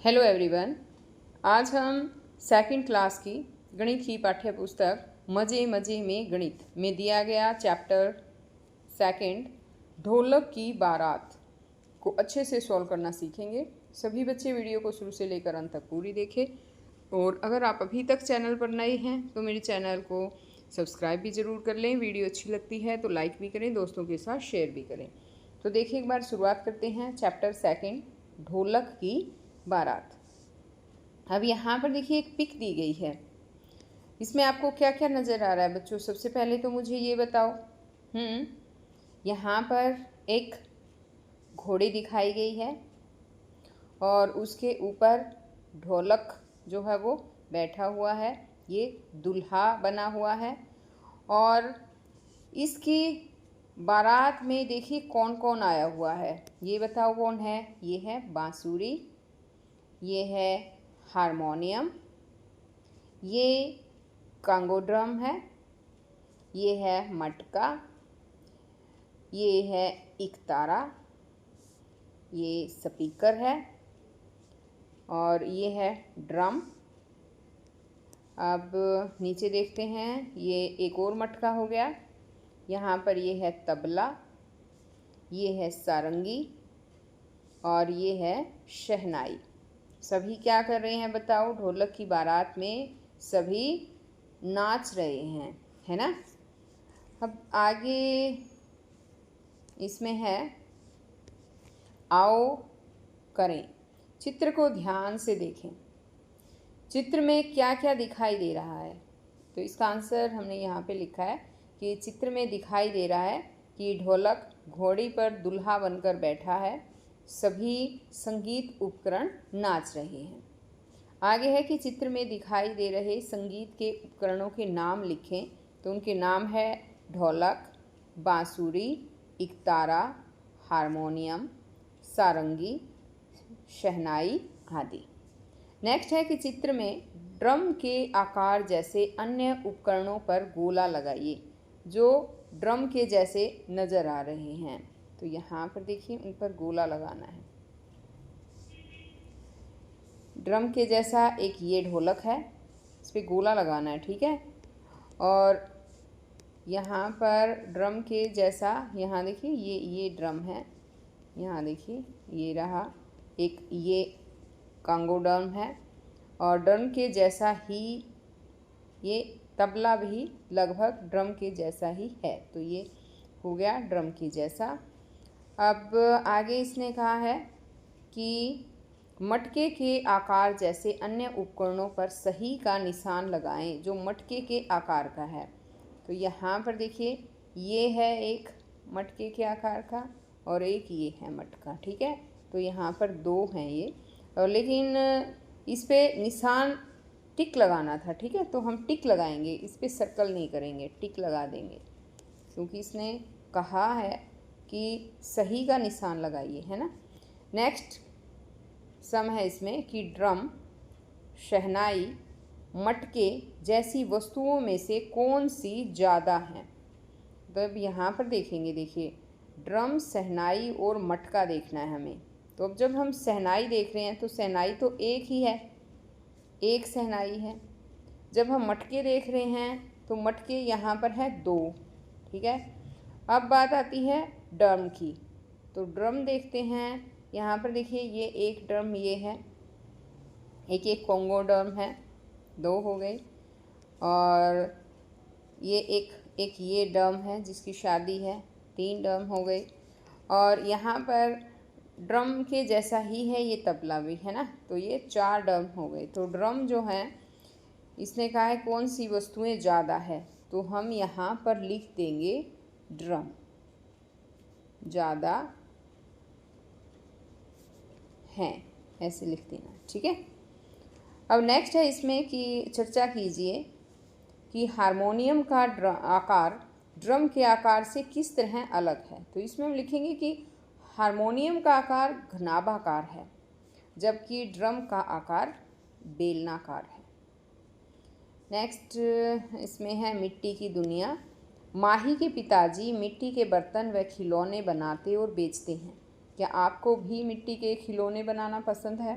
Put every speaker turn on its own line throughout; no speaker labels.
Hello everyone. आज हम second class की गणित की पाठ्य पुस्तक मज़े मज़े में गणित में दिया गया चैप्टर सेकंड ढोलक की बारात को अच्छे से सॉल्व करना सीखेंगे। सभी बच्चे वीडियो को शुरू से लेकर अंत तक पूरी देखें और अगर आप अभी तक चैनल पर नए हैं तो मेरे चैनल को सब्सक्राइब भी ज़रूर कर लें। वीडियो अच्छी लगती है तो लाइक भी करें, दोस्तों के साथ शेयर भी करें। तो देखिए, एक बार शुरुआत करते हैं चैप्टर सेकंड ढोलक की बारात। अब यहाँ पर देखिए एक पिक दी गई है, इसमें आपको क्या क्या नज़र आ रहा है बच्चों? सबसे पहले तो मुझे ये बताओ। यहाँ पर एक घोड़ी दिखाई गई है और उसके ऊपर ढोलक जो है वो बैठा हुआ है, ये दूल्हा बना हुआ है। और इसकी बारात में देखिए कौन कौन आया हुआ है, ये बताओ कौन है? ये है बांसुरी, ये है हारमोनियम, ये कांगो ड्रम है, ये है मटका, ये है इकतारा, ये स्पीकर है और ये है ड्रम। अब नीचे देखते हैं, ये एक और मटका हो गया। यहाँ पर ये है तबला, ये है सारंगी और ये है शहनाई। सभी क्या कर रहे हैं बताओ? ढोलक की बारात में सभी नाच रहे हैं, है ना। अब आगे इसमें है आओ करें। चित्र को ध्यान से देखें, चित्र में क्या क्या दिखाई दे रहा है? तो इसका आंसर हमने यहाँ पे लिखा है कि चित्र में दिखाई दे रहा है कि ढोलक घोड़ी पर दूल्हा बनकर बैठा है, सभी संगीत उपकरण नाच रहे हैं। आगे है कि चित्र में दिखाई दे रहे संगीत के उपकरणों के नाम लिखें। तो उनके नाम है ढोलक, बांसुरी, इकतारा, हारमोनियम, सारंगी, शहनाई आदि। नेक्स्ट है कि चित्र में ड्रम के आकार जैसे अन्य उपकरणों पर गोला लगाइए जो ड्रम के जैसे नज़र आ रहे हैं। तो यहाँ पर देखिए उन पर गोला लगाना है। ड्रम के जैसा एक ये ढोलक है, इस पर गोला लगाना है, ठीक है। और यहाँ पर ड्रम के जैसा, यहाँ देखिए ये ड्रम है, यहाँ देखिए ये रहा एक, ये कांगो ड्रम है। और ड्रम के जैसा ही ये तबला भी लगभग ड्रम के जैसा ही है। तो ये हो गया ड्रम के जैसा। अब आगे इसने कहा है कि मटके के आकार जैसे अन्य उपकरणों पर सही का निशान लगाएं जो मटके के आकार का है। तो यहाँ पर देखिए ये है एक मटके के आकार का और एक ये है मटका, ठीक है। तो यहाँ पर दो हैं ये, और लेकिन इस पे निशान टिक लगाना था, ठीक है। तो हम टिक लगाएंगे, इस पे सर्कल नहीं करेंगे, टिक लगा देंगे क्योंकि इसने कहा है कि सही का निशान लगाइए, है ना। नेक्स्ट सम है इसमें कि ड्रम, शहनाई, मटके जैसी वस्तुओं में से कौन सी ज़्यादा हैं। तो अब यहाँ पर देखेंगे, देखिए ड्रम, शहनाई और मटका देखना है हमें। तो अब जब हम शहनाई देख रहे हैं तो शहनाई तो एक ही है, एक शहनाई है। जब हम मटके देख रहे हैं तो मटके यहाँ पर है दो, ठीक है। अब बात आती है ड्रम की। तो ड्रम देखते हैं, यहाँ पर देखिए ये एक ड्रम ये है, एक कांगो ड्रम है, दो हो गई। और ये एक ये ड्रम है जिसकी शादी है, तीन ड्रम हो गई। और यहाँ पर ड्रम के जैसा ही है ये तबला भी, है ना। तो ये चार ड्रम हो गए। तो ड्रम जो है इसने कहा है कौन सी वस्तुएं ज़्यादा है, तो हम यहाँ पर लिख देंगे ड्रम ज़्यादा हैं, ऐसे लिख देना, ठीक है। अब नेक्स्ट है इसमें कि चर्चा कीजिए कि हारमोनियम का आकार ड्रम के आकार से किस तरह अलग है। तो इसमें हम लिखेंगे कि हारमोनियम का आकार घनाभाकार है जबकि ड्रम का आकार बेलनाकार है। नेक्स्ट इसमें है मिट्टी की दुनिया। माही के पिताजी मिट्टी के बर्तन व खिलौने बनाते और बेचते हैं। क्या आपको भी मिट्टी के खिलौने बनाना पसंद है?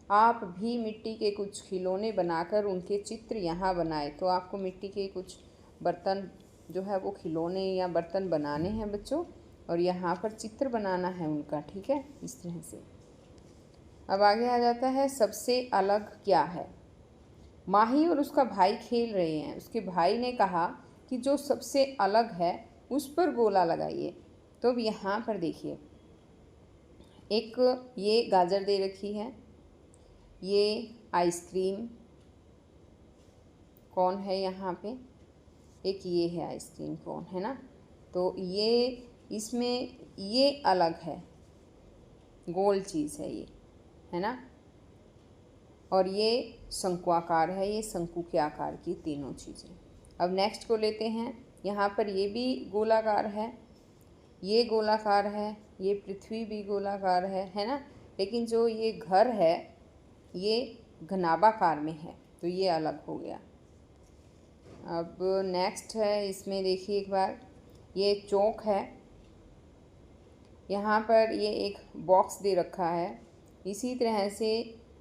आप भी मिट्टी के कुछ खिलौने बनाकर उनके चित्र यहाँ बनाए। तो आपको मिट्टी के कुछ बर्तन जो है वो खिलौने या बर्तन बनाने हैं बच्चों, और यहाँ पर चित्र बनाना है उनका, ठीक है, इस तरह से। अब आगे आ जाता है सबसे अलग क्या है। माही और उसका भाई खेल रहे हैं। उसके भाई ने कहा कि जो सबसे अलग है उस पर गोला लगाइए। तो अब यहाँ पर देखिए, एक ये गाजर दे रखी है, ये आइसक्रीम कौन है यहाँ पे, एक ये है आइसक्रीम कौन है ना। तो ये इसमें ये अलग है, गोल चीज़ है ये, है ना। और ये शंक्वाकार है, ये शंकु के आकार की तीनों चीज़ें। अब नेक्स्ट को लेते हैं। यहाँ पर ये भी गोलाकार है, ये गोलाकार है, ये पृथ्वी भी गोलाकार है ना। लेकिन जो ये घर है ये घनाभाकार में है, तो ये अलग हो गया। अब नेक्स्ट है, इसमें देखिए एक बार, ये चौक है। यहाँ पर ये एक बॉक्स दे रखा है। इसी तरह से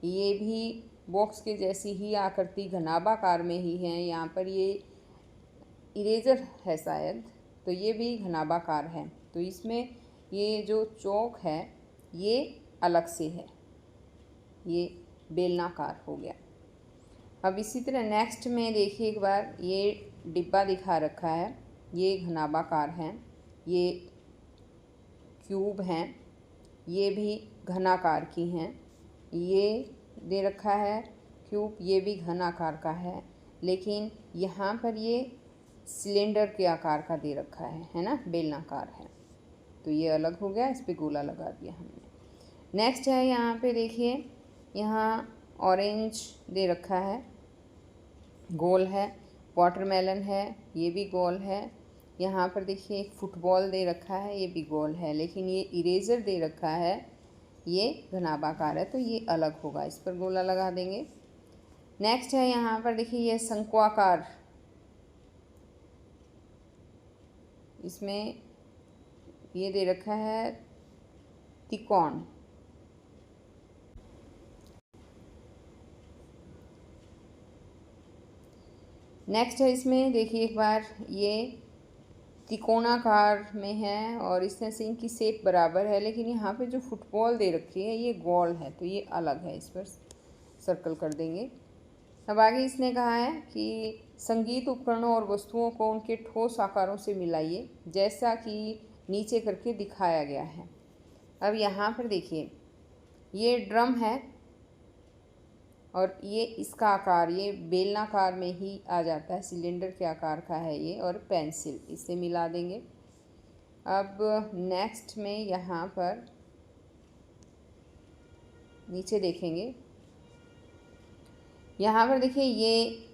ये भी बॉक्स के जैसी ही आकृति घनाभाकार में ही है। यहाँ पर ये इरेजर है शायद, तो ये भी घनाभाकार है। तो इसमें ये जो चौक है ये अलग से है, ये बेलनाकार हो गया। अब इसी तरह नेक्स्ट में देखिए एक बार, ये डिब्बा दिखा रखा है, ये घनाभाकार है, ये क्यूब हैं, ये भी घनाकार की हैं। ये दे रखा है क्यूब, ये भी घनाकार का है, लेकिन यहाँ पर ये सिलेंडर के आकार का दे रखा है ना, बेलनाकार है। तो ये अलग हो गया, इस पर गोला लगा दिया हमने। नेक्स्ट है, यहाँ पे देखिए, यहाँ ऑरेंज दे रखा है, गोल है। वाटरमेलन है, ये भी गोल है। यहाँ पर देखिए एक फुटबॉल दे रखा है, ये भी गोल है, लेकिन ये इरेजर दे रखा है, ये घनाभाकार है, तो ये अलग होगा, इस पर गोला लगा देंगे। नेक्स्ट है, यहाँ पर देखिए ये शंक्वाकार, इसमें ये दे रखा है त्रिकोण। नेक्स्ट है, इसमें देखिए एक बार, ये त्रिकोणाकार में है और इस तरह से इनकी शेप बराबर है, लेकिन यहाँ पे जो फुटबॉल दे रखी है ये गोल है, तो ये अलग है, इस पर सर्कल कर देंगे। अब आगे इसने कहा है कि संगीत उपकरणों और वस्तुओं को उनके ठोस आकारों से मिलाइए, जैसा कि नीचे करके दिखाया गया है। अब यहाँ पर देखिए, ये ड्रम है और ये इसका आकार ये बेलनाकार में ही आ जाता है, सिलेंडर के आकार का है ये, और पेंसिल, इसे मिला देंगे। अब नेक्स्ट में यहाँ पर नीचे देखेंगे, यहाँ पर देखिए ये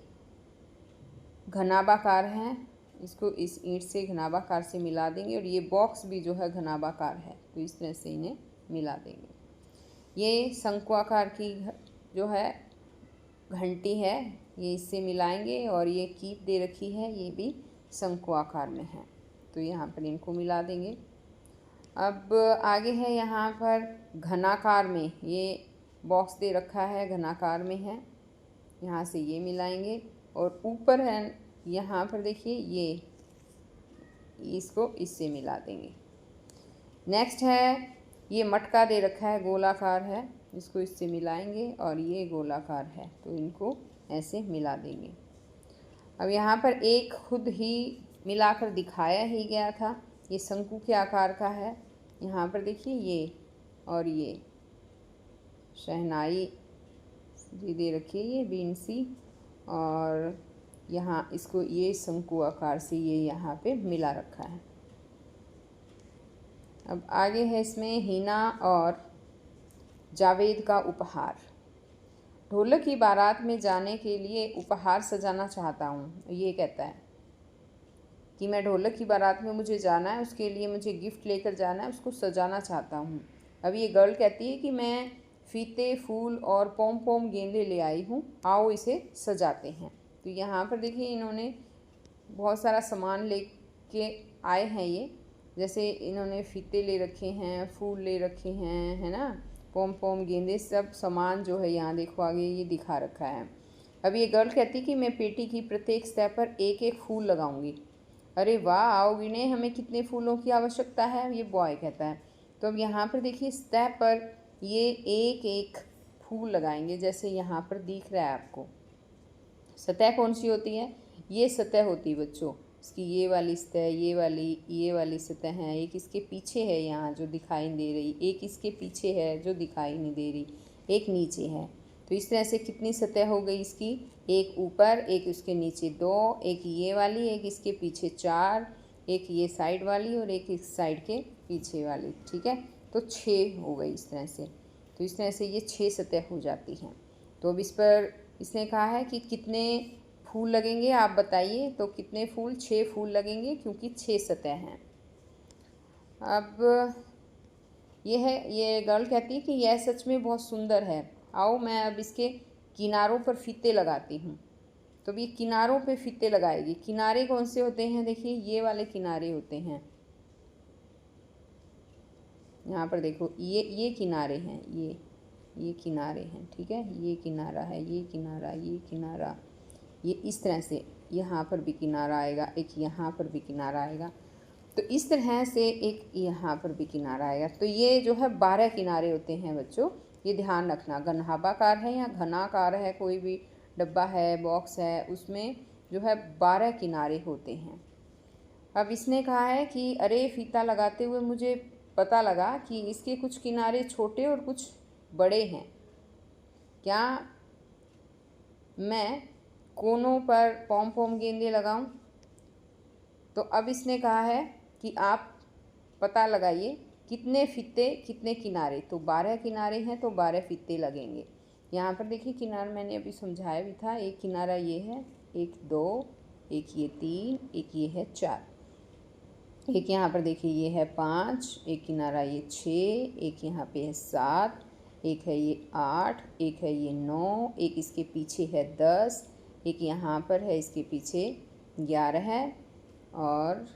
घनाभाकार है, इसको इस ईंट से घनाभाकार से मिला देंगे, और ये बॉक्स भी जो है घनाभाकार है, तो इस तरह से इन्हें मिला देंगे। ये शंक्वाकार की जो है घंटी है, ये इससे मिलाएंगे, और ये कीप दे रखी है, ये भी शंकु आकार में है, तो यहाँ पर इनको मिला देंगे। अब आगे है, यहाँ पर घनाकार में ये बॉक्स दे रखा है, घनाकार में है, यहाँ से ये मिलाएंगे, और ऊपर है यहाँ पर देखिए ये, इसको इससे मिला देंगे। नेक्स्ट है, ये मटका दे रखा है, गोलाकार है, इसको इससे मिलाएंगे, और ये गोलाकार है, तो इनको ऐसे मिला देंगे। अब यहाँ पर एक खुद ही मिलाकर दिखाया ही गया था, ये शंकु के आकार का है। यहाँ पर देखिए ये, और ये शहनाई जी दे रखी है, ये बीनसी, और यहाँ इसको ये शंकु आकार से ये यहाँ पे मिला रखा है। अब आगे है, इसमें हिना और जावेद का उपहार। ढोलक की बारात में जाने के लिए उपहार सजाना चाहता हूँ। ये कहता है कि मैं ढोलक की बारात में मुझे जाना है, उसके लिए मुझे गिफ्ट लेकर जाना है, उसको सजाना चाहता हूँ। अब ये गर्ल कहती है कि मैं फीते, फूल और पोम पोम गेंदे ले आई हूँ, आओ इसे सजाते हैं। तो यहाँ पर देखिए इन्होंने बहुत सारा सामान लेके आए हैं ये, जैसे इन्होंने फीते ले रखे हैं, फूल ले रखे हैं, है ना, पोम पोम गेंदे सब सामान जो है यहाँ देखो आगे ये दिखा रखा है। अब ये गर्ल कहती कि मैं पेटी की प्रत्येक सतह पर एक एक फूल लगाऊंगी। अरे वाह, आओ गिने हमें कितने फूलों की आवश्यकता है, ये बॉय कहता है। तो अब यहाँ पर देखिए सतह पर ये एक एक फूल लगाएंगे, जैसे यहाँ पर दिख रहा है आपको। सतह कौन सी होती है? ये सतह होती है बच्चों, इसकी ये वाली सतह, ये वाली सतह है। एक इसके पीछे है यहाँ जो दिखाई नहीं दे रही, एक इसके पीछे है जो दिखाई नहीं दे रही, एक नीचे है। तो इस तरह से कितनी सतह हो गई इसकी? एक ऊपर, एक उसके नीचे 2, एक ये वाली, एक इसके पीछे 4, एक ये साइड वाली और एक इस साइड के पीछे वाली। ठीक है, तो 6 हो गई इस तरह से। तो इस तरह से ये 6 सतह हो जाती हैं। तो अब इस पर इसने कहा है कि कितने फूल लगेंगे आप बताइए। तो कितने फूल? 6 फूल लगेंगे, क्योंकि 6 सतह हैं। अब ये गर्ल कहती है कि यह सच में बहुत सुंदर है। आओ मैं अब इसके किनारों पर फीते लगाती हूँ। तो ये किनारों पे फीते लगाएगी। किनारे कौन से होते हैं? देखिए ये वाले किनारे होते हैं। यहाँ पर देखो ये किनारे हैं, ये किनारे हैं। ठीक है, ये किनारा है, ये किनारा, ये किनारा, ये इस तरह से यहाँ पर भी किनारा आएगा, एक यहाँ पर भी किनारा आएगा। तो इस तरह से एक यहाँ पर भी किनारा आएगा। तो ये जो है 12 किनारे होते हैं बच्चों, ये ध्यान रखना। घनाभाकार है या घनाकार है, कोई भी डब्बा है, बॉक्स है, उसमें जो है 12 किनारे होते हैं। अब इसने कहा है कि अरे फीता लगाते हुए मुझे पता लगा कि इसके कुछ किनारे छोटे और कुछ बड़े हैं। क्या मैं कोनों पर पॉम पॉम गेंदे लगाऊं? तो अब इसने कहा है कि आप पता लगाइए कितने फीते कितने किनारे। तो 12 किनारे हैं तो 12 फीते लगेंगे। यहाँ पर देखिए किनारा मैंने अभी समझाया भी था। एक किनारा ये है, एक 2, एक ये 3, एक ये है 4, एक यहाँ पर देखिए ये है 5, एक किनारा ये 6, एक यहाँ पे है 7, एक है ये 8, एक है ये 9, एक इसके पीछे है 10, एक यहाँ पर है इसके पीछे 11 है और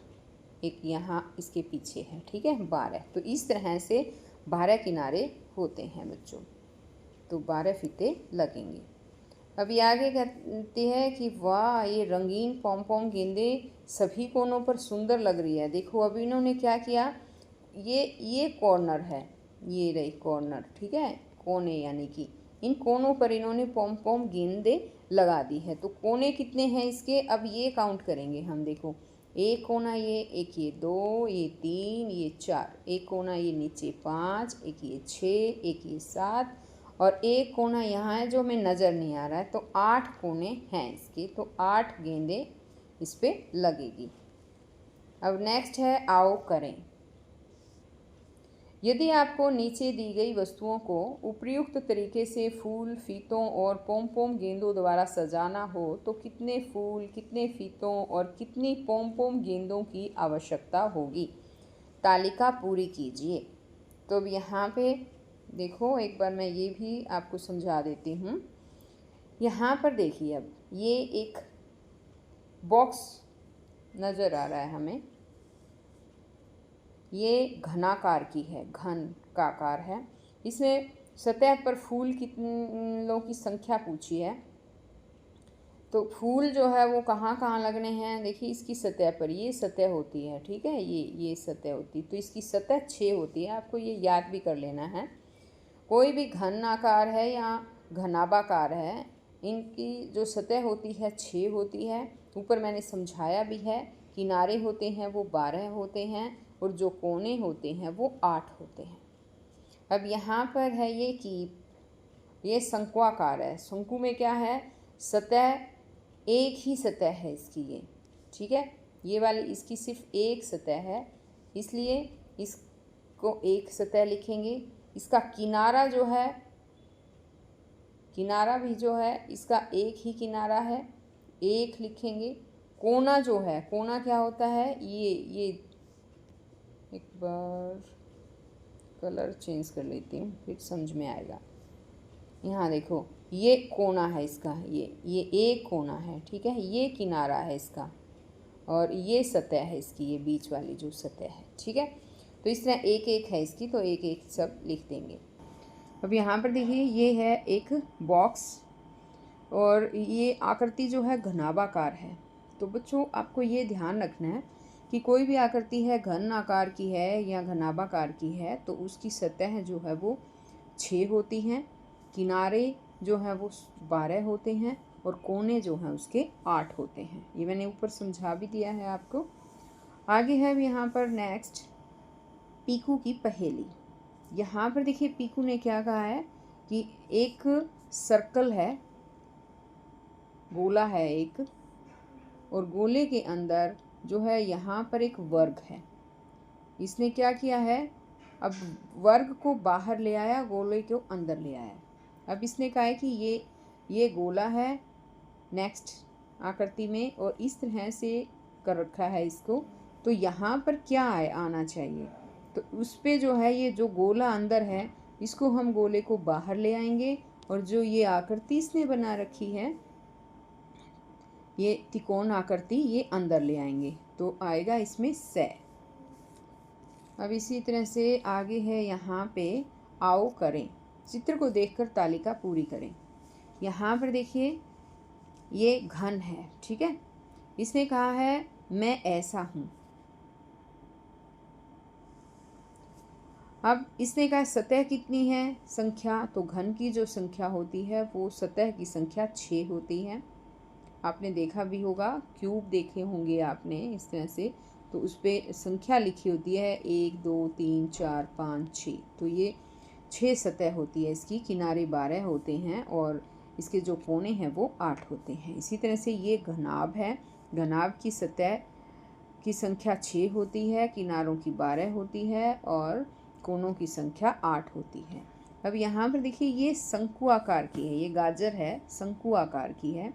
एक यहाँ इसके पीछे है। ठीक है, 12। तो इस तरह से 12 किनारे होते हैं बच्चों। तो 12 फीते लगेंगे। अभी आगे कहती है कि वाह ये रंगीन पॉम पॉम गेंदे सभी कोनों पर सुंदर लग रही है। देखो अभी इन्होंने क्या किया, ये कॉर्नर है, ये रही कॉर्नर। ठीक है, कोने, यानी कि इन कोनों पर इन्होंने पॉम पॉम गेंदे लगा दी है। तो कोने कितने हैं इसके? अब ये काउंट करेंगे हम। देखो एक कोना ये, एक ये 2, ये 3, ये 4, एक कोना ये नीचे 5, एक ये 6, एक ये 7 और एक कोना यहाँ है जो हमें नज़र नहीं आ रहा है। तो 8 कोने हैं इसके। तो 8 गेंदें इस पे लगेगी। अब नेक्स्ट है आओ करें। यदि आपको नीचे दी गई वस्तुओं को उपयुक्त तरीके से फूल, फीतों और पोम पोम गेंदों द्वारा सजाना हो तो कितने फूल, कितने फीतों और कितनी पोम पोम गेंदों की आवश्यकता होगी? तालिका पूरी कीजिए। तो अब यहाँ पे देखो एक बार मैं ये भी आपको समझा देती हूँ। यहाँ पर देखिए अब ये एक बॉक्स नज़र आ रहा है हमें। ये घनाकार की है, घन का आकार है। इसमें सतह पर फूल कितनों की संख्या पूछी है। तो फूल जो है वो कहाँ कहाँ लगने हैं? देखिए इसकी सतह पर, ये सतह होती है। ठीक है, ये सतह होती है। तो इसकी सतह 6 होती है, आपको ये याद भी कर लेना है। कोई भी घन आकार है या घनाभाकार है, इनकी जो सतह होती है 6 होती है। ऊपर मैंने समझाया भी है। किनारे होते हैं वो 12 होते हैं और जो कोने होते हैं वो 8 होते हैं। अब यहाँ पर है ये कीप, ये शंक्वाकार है। शंकु में क्या है? सतह, एक ही सतह है इसकी ये। ठीक है, ये वाली इसकी सिर्फ एक सतह है, इसलिए इसको एक सतह लिखेंगे। इसका किनारा जो है, किनारा भी जो है इसका एक ही किनारा है, एक लिखेंगे। कोना जो है, कोना क्या होता है? ये एक बार कलर चेंज कर लेती हूँ फिर समझ में आएगा। यहाँ देखो ये कोना है इसका, ये एक कोना है। ठीक है, ये किनारा है इसका और ये सतह है इसकी, ये बीच वाली जो सतह है। ठीक है, तो इस तरह एक एक है इसकी, तो एक एक सब लिख देंगे। अब यहाँ पर देखिए ये है एक बॉक्स और ये आकृति जो है घनाभाकार है। तो बच्चों आपको ये ध्यान रखना है कि कोई भी आकृति है घन आकार की है या घनाभाकार की है तो उसकी सतह जो है वो 6 होती हैं, किनारे जो हैं वो 12 होते हैं और कोने जो हैं उसके 8 होते हैं। ये मैंने ऊपर समझा भी दिया है आपको। आगे है यहाँ पर नेक्स्ट पीकू की पहेली। यहाँ पर देखिए पीकू ने क्या कहा है कि एक सर्कल है, गोला है एक, और गोले के अंदर जो है यहाँ पर एक वर्ग है। इसने क्या किया है, अब वर्ग को बाहर ले आया, गोले को अंदर ले आया। अब इसने कहा है कि ये गोला है नेक्स्ट आकृति में और इस तरह से कर रखा है इसको, तो यहाँ पर क्या आना चाहिए, तो उस पे जो है ये जो गोला अंदर है इसको हम गोले को बाहर ले आएंगे और जो ये आकृति इसने बना रखी है ये त्रिकोण आकृति ये अंदर ले आएंगे, तो आएगा इसमें स। अब इसी तरह से आगे है यहाँ पे आओ करें, चित्र को देखकर तालिका पूरी करें। यहाँ पर देखिए ये घन है, ठीक है। इसने कहा है मैं ऐसा हूँ। अब इसने कहा सतह कितनी है संख्या, तो घन की जो संख्या होती है वो सतह की संख्या 6 होती है। आपने देखा भी होगा, क्यूब देखे होंगे आपने इस तरह से, तो उस पर संख्या लिखी होती है 1 2 3 4 5 6, तो ये 6 सतह होती है इसकी, किनारे 12 होते हैं और इसके जो कोने हैं वो 8 होते हैं। इसी तरह से ये घनाभ है, घनाभ की सतह की संख्या 6 होती है, किनारों की 12 होती है और कोनों की संख्या 8 होती है। अब यहाँ पर देखिए ये शंकु आकार की है, ये गाजर है शंकु आकार की है।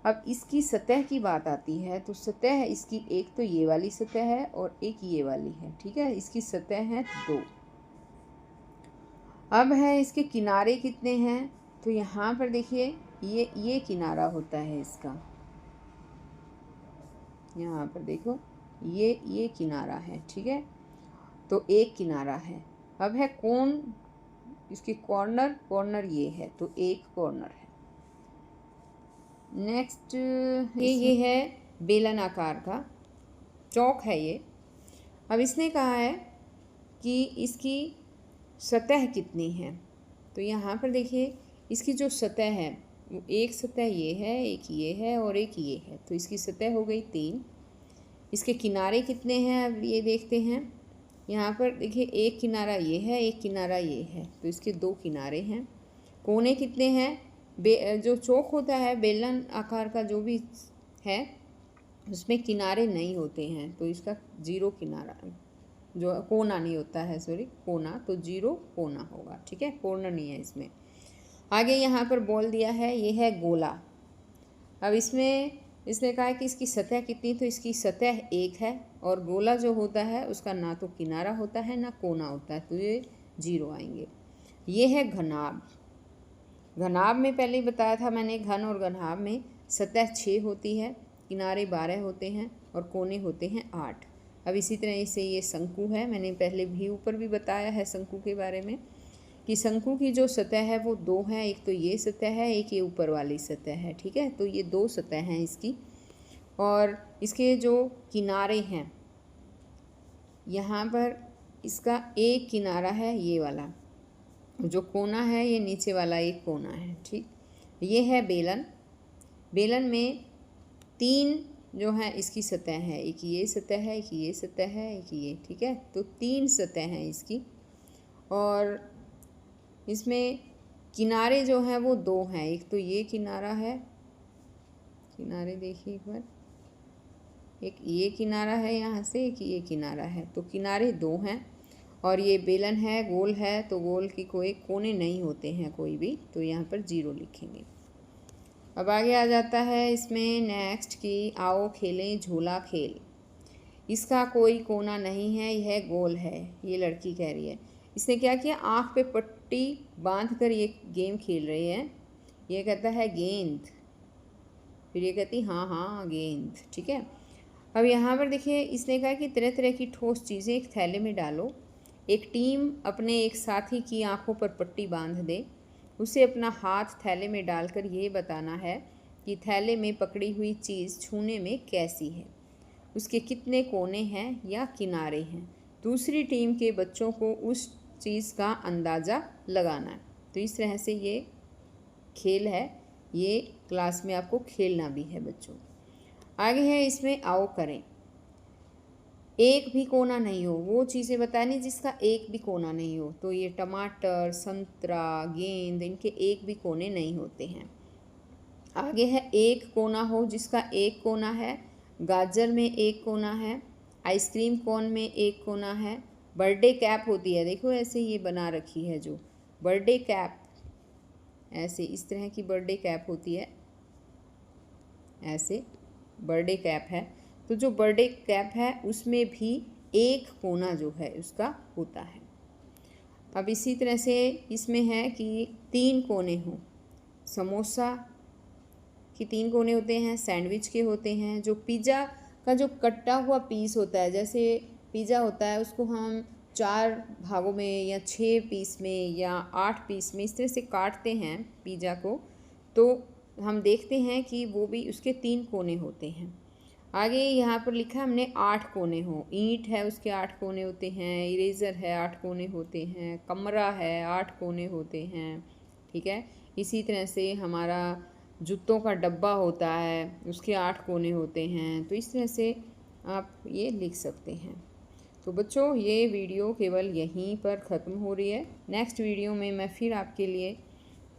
अब इसकी सतह की बात आती है तो सतह इसकी एक तो ये वाली सतह है और एक ये वाली है, ठीक है। इसकी सतह है 2। अब है इसके किनारे कितने हैं, तो यहाँ पर देखिए ये किनारा होता है इसका, यहाँ पर देखो ये किनारा है, ठीक है, तो एक किनारा है। अब है कोण, इसके कॉर्नर ये है तो एक कॉर्नर है। नेक्स्ट ये है बेलन आकार का चौक है ये। अब इसने कहा है कि इसकी सतह कितनी है, तो यहाँ पर देखिए इसकी जो सतह है एक सतह ये है, एक ये है और एक ये है, तो इसकी सतह हो गई 3। इसके किनारे कितने हैं अब ये देखते हैं। यहाँ पर देखिए एक किनारा ये है, एक किनारा ये है, तो इसके 2 किनारे हैं। कोने कितने हैं, जो चौक होता है बेलन आकार का जो भी है उसमें किनारे नहीं होते हैं, तो इसका 0 किनारा, जो कोना नहीं होता है, सॉरी कोना, तो 0 कोना होगा, ठीक है, कोना नहीं है इसमें। आगे यहाँ पर बोल दिया है ये है गोला। अब इसमें इसने कहा है कि इसकी सतह कितनी, तो इसकी सतह 1 है और गोला जो होता है उसका ना तो किनारा होता है ना कोना होता है, तो ये 0 आएंगे। ये है घनाभ। घनाभ में पहले ही बताया था मैंने, घन और घनाभ में सतह 6 होती है, किनारे 12 होते हैं और कोने होते हैं 8। अब इसी तरह से ये शंकु है, मैंने पहले भी ऊपर भी बताया है शंकु के बारे में कि शंकु की जो सतह है वो 2 है, एक तो ये सतह है, एक ये ऊपर वाली सतह है, ठीक है, तो ये 2 सतह हैं इसकी। और इसके जो किनारे हैं यहाँ पर इसका एक किनारा है ये वाला, जो कोना है ये नीचे वाला एक कोना है, ठीक। ये है बेलन। बेलन में 3 जो है इसकी सतह है, एक ये सतह है, एक ये सतह है, एक ये, ठीक है, तो 3 सतह हैं इसकी। और इसमें किनारे जो हैं वो 2 हैं, एक तो ये किनारा है, किनारे देखिए एक बार, एक ये किनारा है यहाँ से, एक ये किनारा है, तो किनारे 2 हैं। और ये बेलन है, गोल है, तो गोल की कोई कोने नहीं होते हैं कोई भी, तो यहाँ पर 0 लिखेंगे। अब आगे आ जाता है इसमें नेक्स्ट की आओ खेलें झूला खेल। इसका कोई कोना नहीं है, यह गोल है, ये लड़की कह रही है। इसने क्या किया, आँख पे पट्टी बांध कर ये गेम खेल रही है। ये कहता है गेंद, फिर ये कहती हाँ हाँ गेंद, ठीक है। अब यहाँ पर देखिए इसने कहा कि तरह तरह की ठोस चीज़ें एक थैले में डालो, एक टीम अपने एक साथी की आंखों पर पट्टी बांध दे। उसे अपना हाथ थैले में डालकर ये बताना है कि थैले में पकड़ी हुई चीज़ छूने में कैसी है, उसके कितने कोने हैं या किनारे हैं। दूसरी टीम के बच्चों को उस चीज़ का अंदाज़ा लगाना है। तो इस तरह से ये खेल है, ये क्लास में आपको खेलना भी है बच्चों। आगे है इसमें आओ करें। एक भी कोना नहीं हो, वो चीज़ें बतानी जिसका एक भी कोना नहीं हो। तो ये टमाटर, संतरा, गेंद, इनके एक भी कोने नहीं होते हैं। आगे है एक कोना हो जिसका एक कोना है। गाजर में एक कोना है, आइसक्रीम कोन में एक कोना है। बर्थडे कैप होती है, देखो ऐसे ये बना रखी है जो बर्थडे कैप, ऐसे इस तरह की बर्थडे कैप होती है, ऐसे बर्थडे कैप है। तो जो बर्थडे कैप है उसमें भी एक कोना जो है उसका होता है। अब इसी तरह से इसमें है कि 3 कोने हों। समोसा के 3 कोने होते हैं, सैंडविच के होते हैं। जो पिज़्ज़ा का जो कटा हुआ पीस होता है, जैसे पिज़्ज़ा होता है उसको हम 4 भागों में या 6 पीस में या 8 पीस में इस तरह से काटते हैं पिज़्ज़ा को, तो हम देखते हैं कि वो भी उसके 3 कोने होते हैं। आगे यहाँ पर लिखा है हमने 8 कोने हों। ईंट है उसके 8 कोने होते हैं, इरेज़र है 8 कोने होते हैं, कमरा है 8 कोने होते हैं, ठीक है। इसी तरह से हमारा जूतों का डब्बा होता है, उसके 8 कोने होते हैं। तो इस तरह से आप ये लिख सकते हैं। तो बच्चों ये वीडियो केवल यहीं पर ख़त्म हो रही है। नेक्स्ट वीडियो में मैं फिर आपके लिए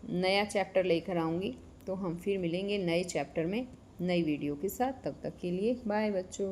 नया चैप्टर लेकर आऊँगी। तो हम फिर मिलेंगे नए चैप्टर में नई वीडियो के साथ। तब तक के लिए बाय बच्चों।